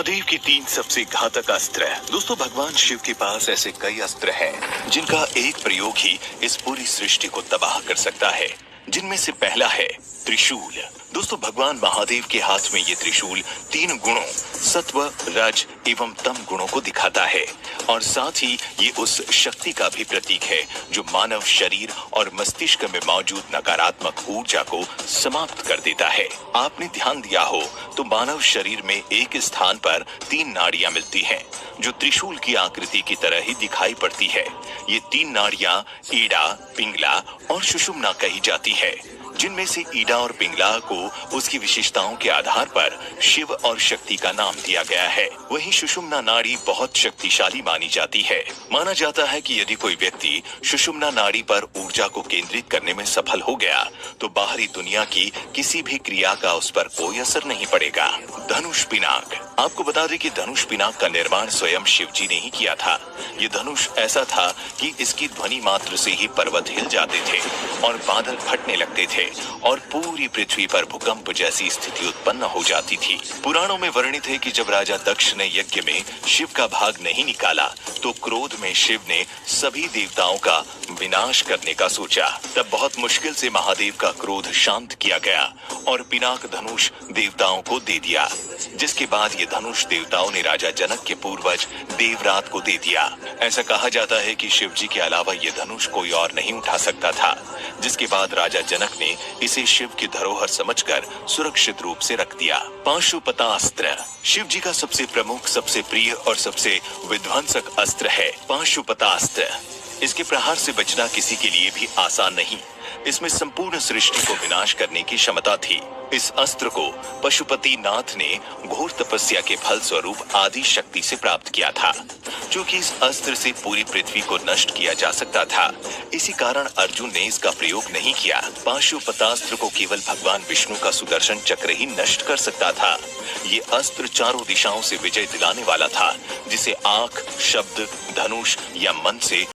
महादेव की 3 सबसे घातक अस्त्र। दोस्तों, भगवान शिव के पास ऐसे कई अस्त्र हैं जिनका एक प्रयोग ही इस पूरी सृष्टि को तबाह कर सकता है। जिनमें से पहला है त्रिशूल। दोस्तों, भगवान महादेव के हाथ में ये त्रिशूल 3 गुणों सत्व, रज एवं तम गुणों को दिखाता है और साथ ही ये उस शक्ति का भी प्रतीक है जो मानव शरीर और मस्तिष्क में मौजूद नकारात्मक ऊर्जा को समाप्त कर देता है। आपने ध्यान दिया हो तो मानव शरीर में एक स्थान पर 3 नाड़ियां मिलती हैं जो त्रिशूल की आकृति की तरह ही दिखाई पड़ती है। ये 3 नाड़ियां ईड़ा, पिंगला और सुषुम्ना कही जाती है, जिनमें से ईड़ा और पिंगला को उसकी विशेषताओं के आधार पर शिव और शक्ति का नाम दिया गया है। वहीं सुषुम्ना नाड़ी बहुत शक्तिशाली मानी जाती है। माना जाता है कि यदि कोई व्यक्ति सुषुम्ना नाड़ी पर ऊर्जा को केंद्रित करने में सफल हो गया तो बाहरी दुनिया की किसी भी क्रिया का उस पर कोई असर नहीं पड़ेगा। धनुष पिनाक। आपको बता दें कि धनुष पिनाक का निर्माण स्वयं शिव जी ने ही किया था। ये धनुष ऐसा था कि इसकी ध्वनि मात्र से ही पर्वत हिल जाते थे और बादल फटने लगते थे और पूरी पृथ्वी पर भूकंप जैसी स्थिति उत्पन्न हो जाती थी। पुराणों में वर्णित है कि जब राजा दक्ष ने यज्ञ में शिव का भाग नहीं निकाला तो क्रोध में शिव ने सभी देवताओं का विनाश करने का सोचा। तब बहुत मुश्किल से महादेव का क्रोध शांत किया गया और पिनाक धनुष देवताओं को दे दिया, जिसके बाद ये धनुष देवताओं ने राजा जनक के पूर्वज देवरात को दे दिया। ऐसा कहा जाता है कि शिव जी के अलावा ये धनुष कोई और नहीं उठा सकता था, जिसके बाद राजा जनक ने इसे शिव की धरोहर समझकर सुरक्षित रूप से रख दिया। पाशुपतास्त्र। शिव जी का सबसे प्रमुख, सबसे प्रिय और सबसे विध्वंसक अस्त्र है पाशुपतास्त्र। इसके प्रहार से बचना किसी के लिए भी आसान नहीं। इसमें संपूर्ण सृष्टि को विनाश करने की क्षमता थी। इस अस्त्र को पशुपति नाथ ने घोर तपस्या के फल स्वरूप आदि शक्ति से प्राप्त किया था, क्योंकि इस अस्त्र से पूरी पृथ्वी को नष्ट किया जा सकता था। इसी कारण अर्जुन ने इसका प्रयोग नहीं किया। पाशुपतास्त्र को केवल भगवान विष्णु का सुदर्शन चक्र ही नष्ट कर सकता था। ये अस्त्र चारों दिशाओं से विजय दिलाने वाला था, जिसे आंख, शब्द, धनुष या मन से